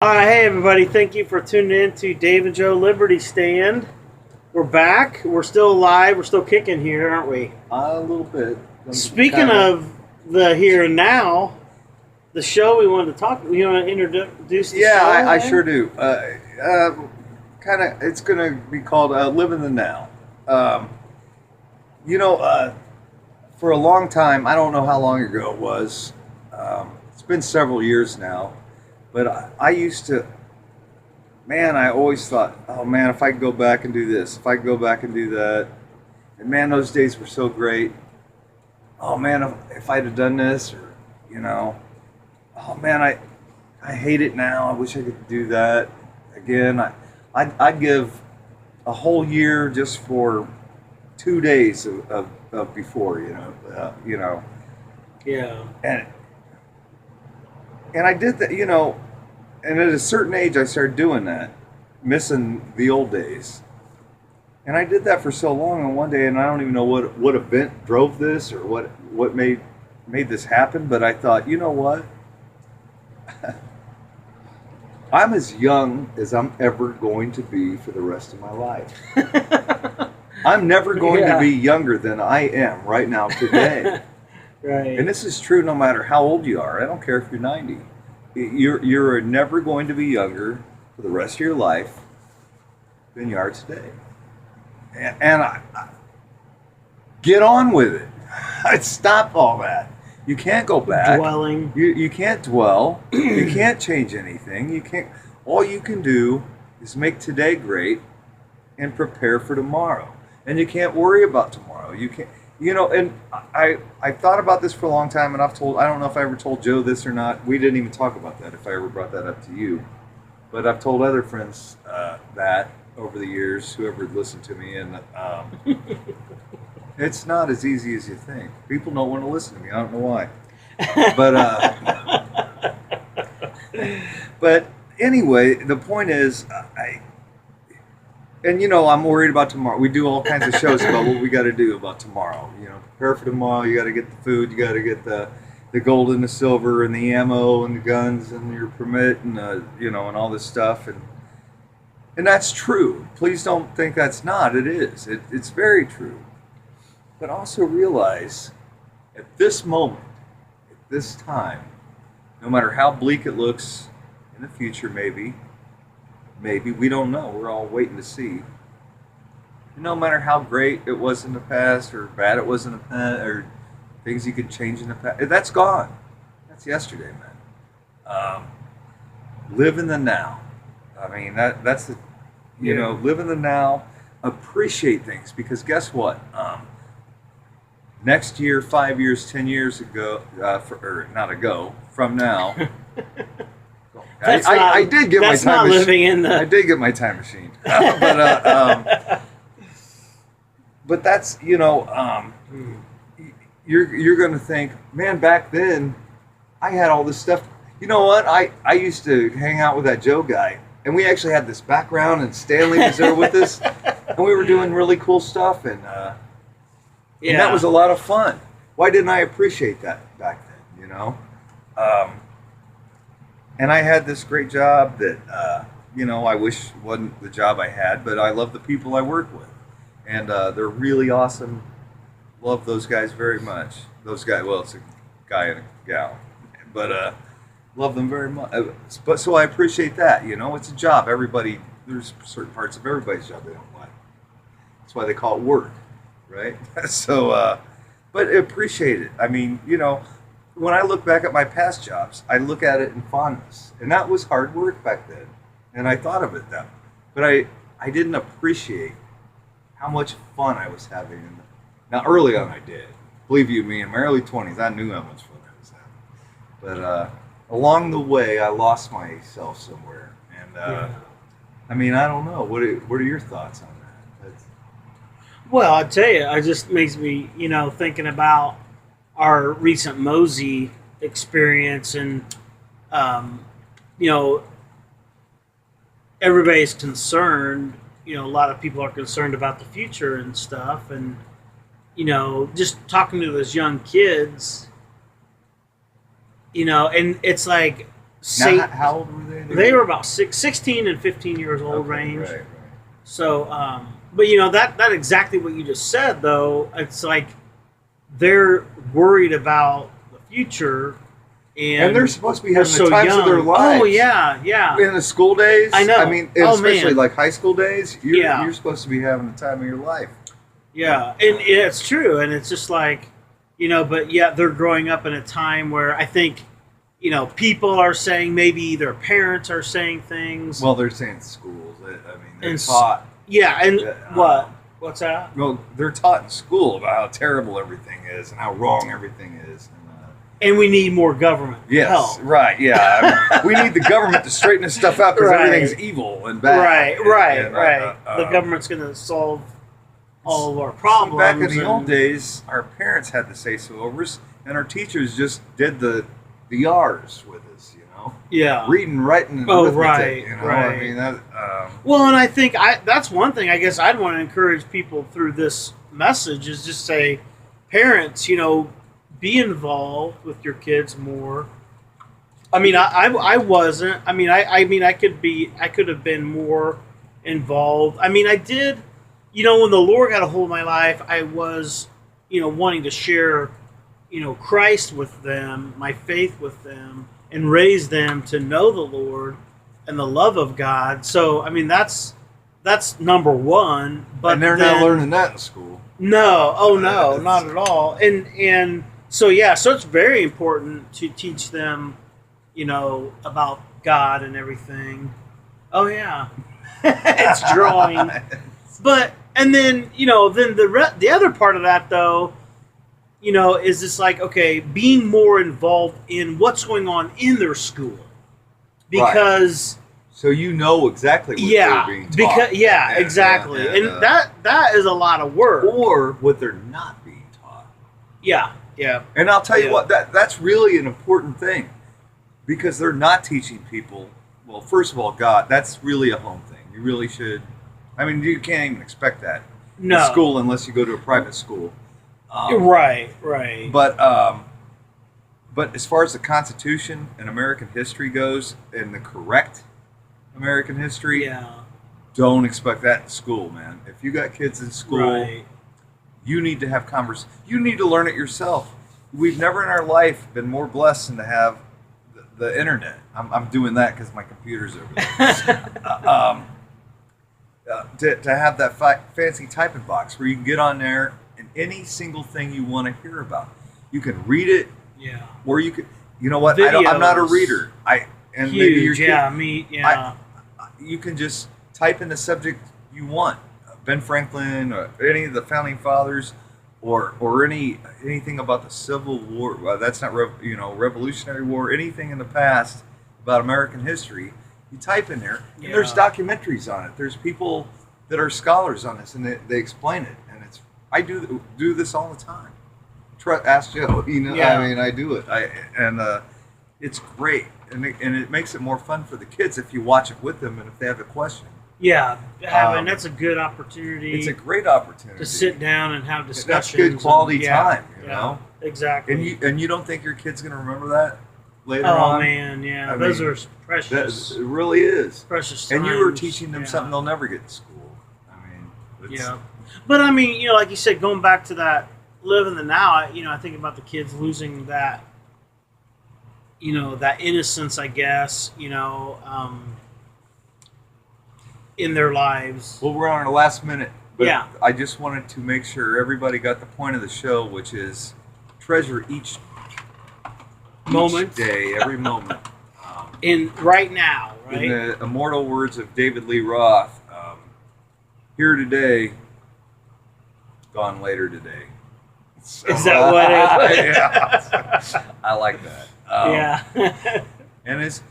Hey everybody, thank you for tuning in to Dave and Joe Liberty Stand. We're back. We're still alive. We're still kicking here, aren't we? A little bit. Speaking of the here and now, the show we wanted to talk. You want to introduce the show? Yeah, I sure do. It's going to be called Live in the Now. For a long time, I don't know how long ago it was. It's been several years now. But I used to, man, I always thought, oh man, if I could go back and do this, if I could go back and do that. And man, those days were so great. Oh man, if I'd have done this, or, oh man, I hate it now. I wish I could do that again. I'd give a whole year just for 2 days of before, Yeah. And I did that, and at a certain age I started doing that, missing the old days. And I did that for so long, and one day, and I don't even know what event drove this or what made this happen, but I thought, you know what? I'm as young as I'm ever going to be for the rest of my life. I'm never going to be younger than I am right now today. Right. And this is true no matter how old you are. I don't care if you're 90. You're never going to be younger for the rest of your life than you are today. And I get on with it. I'd stop all that. You can't go back. Dwelling. You can't dwell. You can't change anything. You can't. All you can do is make today great and prepare for tomorrow. And you can't worry about tomorrow. You can't. And I thought about this for a long time, and I don't know if I ever told Joe this or not. We didn't even talk about that, if I ever brought that up to you. But I've told other friends that over the years, whoever had listened to me, and it's not as easy as you think. People don't want to listen to me. I don't know why. But anyway, the point is, I'm worried about tomorrow. We do all kinds of shows about what we got to do about tomorrow. Prepare for tomorrow. You got to get the food. You got to get the gold and the silver and the ammo and the guns and your permit and and all this stuff. And that's true. Please don't think that's not. It is. It's very true. But also realize at this moment, at this time, no matter how bleak it looks in the future, maybe we don't know. We're all waiting to see. No matter how great it was in the past or bad it was in the past or things you could change in the past, that's gone. That's yesterday, man. Live in the now. I mean, that's the, live in the now. Appreciate things, because guess what? Next year, 5 years, 10 years ago, from now. I did get my time machine. I did get my time machine, but that's you're going to think, man, back then I had all this stuff. You know what? I used to hang out with that Joe guy, and we actually had this background, and Stanley was there with us, and we were doing really cool stuff, and that was a lot of fun. Why didn't I appreciate that back then? And I had this great job that, I wish wasn't the job I had, but I love the people I work with. And they're really awesome. Love those guys very much. Those guys, well, it's a guy and a gal. But love them very much. But so I appreciate that, It's a job. There's certain parts of everybody's job they don't like. That's why they call it work, right? So, but appreciate it. I mean, when I look back at my past jobs, I look at it in fondness. And that was hard work back then. And I thought of it that way. But I didn't appreciate how much fun I was having. Now, early on I did. Believe you me, in my early 20s, I knew how much fun I was having. But along the way, I lost myself somewhere. And, I mean, I don't know. What are your thoughts on that? Well, I tell you, it just makes me, thinking about our recent Mosey experience, and everybody's concerned. A lot of people are concerned about the future and stuff, and just talking to those young kids, and it's like Now, how old were they? They were about 16 and 15 years old range. Right. So, but that exactly what you just said, though. It's like they're worried about the future, and they're supposed to be they're having the times of their lives. Oh yeah. In the school days, I know. I mean, Oh, especially man. like high school days, you're, Yeah. you're supposed to be having the time of your life. Yeah, and it's true, and it's just like, but yet they're growing up in a time where I think, people are saying, maybe their parents are saying things. Well, they're saying schools. I mean, they're And taught. Yeah, and Yeah. What's that? Well, they're taught in school about how terrible everything is and how wrong everything is. And we need more government Yes, help. right, yeah. I mean, we need the government to straighten this stuff out because Right. everything's evil and bad. Right. And, The government's going to solve all of our problems. Back in the and- old days, our parents had to say so over us, and our teachers just did the R's with us, Yeah. reading, writing, and Oh, arithmetic. right, I right. mean, that, Well, and I think that's one thing I guess I'd want to encourage people through this message is just say, parents, be involved with your kids more. I mean, I wasn't. I mean, I could have been more involved. I mean, I did. When the Lord got a hold of my life, I was, wanting to share, Christ with them, my faith with them, and raise them to know the Lord and the love of God. So, I mean, that's number one. But and they're then, not learning that in school. No, oh no, not at all. And so so it's very important to teach them, about God and everything. Oh yeah, it's drawing. But and then then the other part of that though, is just like, okay, being more involved in what's going on in their school, because So exactly what they're being taught. because exactly, and that is a lot of work. Or what they're not being taught. Yeah. And I'll tell you Yeah. what, that's really an important thing. Because they're not teaching people, well, first of all, God, that's really a home thing. You really should, I mean, you can't even expect that No. in school unless you go to a private school. Right. But as far as the Constitution and American history goes, and the correct American history, Yeah. don't expect that in school, man. If you got kids in school, Right. you need to have you need to learn it yourself. We've never in our life been more blessed than to have the internet. I'm doing that because my computer's over there. To have that fancy typing box where you can get on there and any single thing you want to hear about, you can read it, Yeah. or you could. You know what? I'm not a Videos. reader. And Huge. maybe your kid, Yeah. Me. Yeah. you can just type in the subject you want. Ben Franklin, or any of the founding fathers, or anything about the Civil War. Well, that's not Revolutionary War. Anything in the past about American history, you type in there, and there's Yeah. documentaries on it. There's people that are scholars on this, and they explain it. And I do this all the time. Ask Joe. Yeah. I mean, I do it. It's great, and it makes it more fun for the kids if you watch it with them, and if they have a question. Yeah. That's a good opportunity. It's a great opportunity to sit down and have That's discussions. good quality and- time, you yeah, know. Exactly. And you don't think your kid's going to remember that later oh on? man, yeah. I Those mean, are precious. It really is. Precious. And you were times. teaching them Yeah. something they'll never get in school. I mean, Yeah. But I mean, like you said, going back to that, live in the now. I think about the kids losing that. That innocence, I guess. In their lives. Well, we're on our last minute, but Yeah. I just wanted to make sure everybody got the point of the show, which is treasure each Moment. day, every moment. In right now, right? In the immortal words of David Lee Roth, here today, gone later today. So, Is that what it is? Yeah. I like that. Yeah. And it's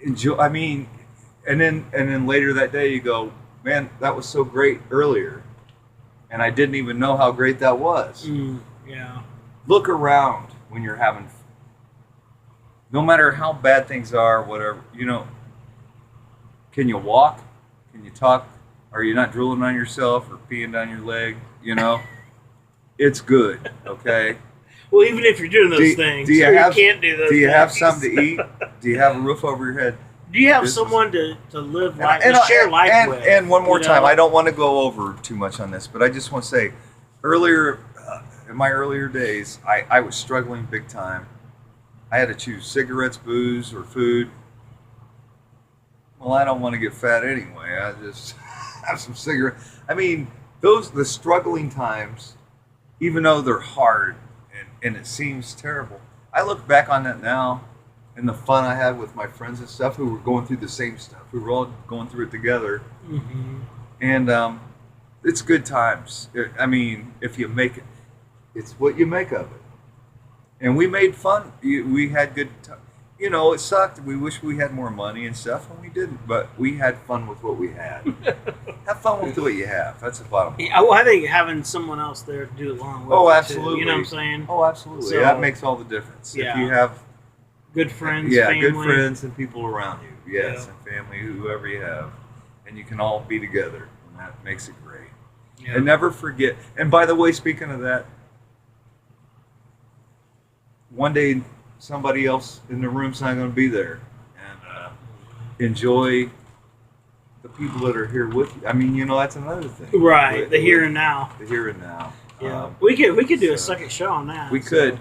enjoy. I mean, and then later that day you go, man, that was so great earlier, and I didn't even know how great that was. Yeah. Look around when you're having. No matter how bad things are, whatever, can you walk? Can you talk? Are you not drooling on yourself or peeing down your leg? It's good, okay? Well, even if you're doing those Do- things, do you or have- can't do those. Do you have things. something to eat? Do you have a roof over your head? Do you have This is- someone to live And, life, and, to share life with? and one more you time, know? I don't want to go over too much on this, but I just want to say, earlier, in my earlier days, I was struggling big time. I had to choose cigarettes, booze, or food. Well, I don't want to get fat anyway. I just have some cigarettes. I mean, the struggling times, even though they're hard and it seems terrible, I look back on that now and the fun I had with my friends and stuff who were going through the same stuff. We were all going through it together. Mhm. And it's good times. I mean, if you make it, it's what you make of it. And we made fun. We had good time. You know, it sucked. We wish we had more money and stuff, and we didn't. But we had fun with what we had. Have fun with what you have. That's the bottom line. Yeah, well, I think having someone else there to do along with Oh, it, too. absolutely. You know what I'm saying? Oh, absolutely. So- That makes all the difference. Yeah. If you have Good friends, yeah, family. good friends and people around you. Yes, Yeah. and family, whoever you have. And you can all be together, and that makes it great. Yeah. And never forget. And by the way, speaking of that, one day somebody else in the room's not going to be there, and enjoy the people that are here with you. I mean, you know, that's another thing. Right, the here and now. The here and now. Yeah, we could do a so- second show on that. We so. could,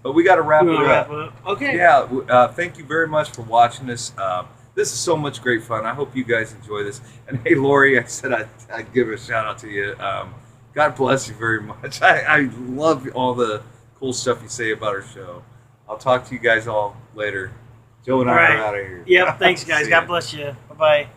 but we got to wrap You it wanna up. wrap up? Okay. Yeah, thank you very much for watching this. This is so much great fun. I hope you guys enjoy this. And hey, Lori, I said I'd give a shout out to you. God bless you very much. I love all the cool stuff you say about our show. I'll talk to you guys all later. Joe and I All right. are out of here. Yep. Thanks, guys. See ya. God bless you. Bye bye.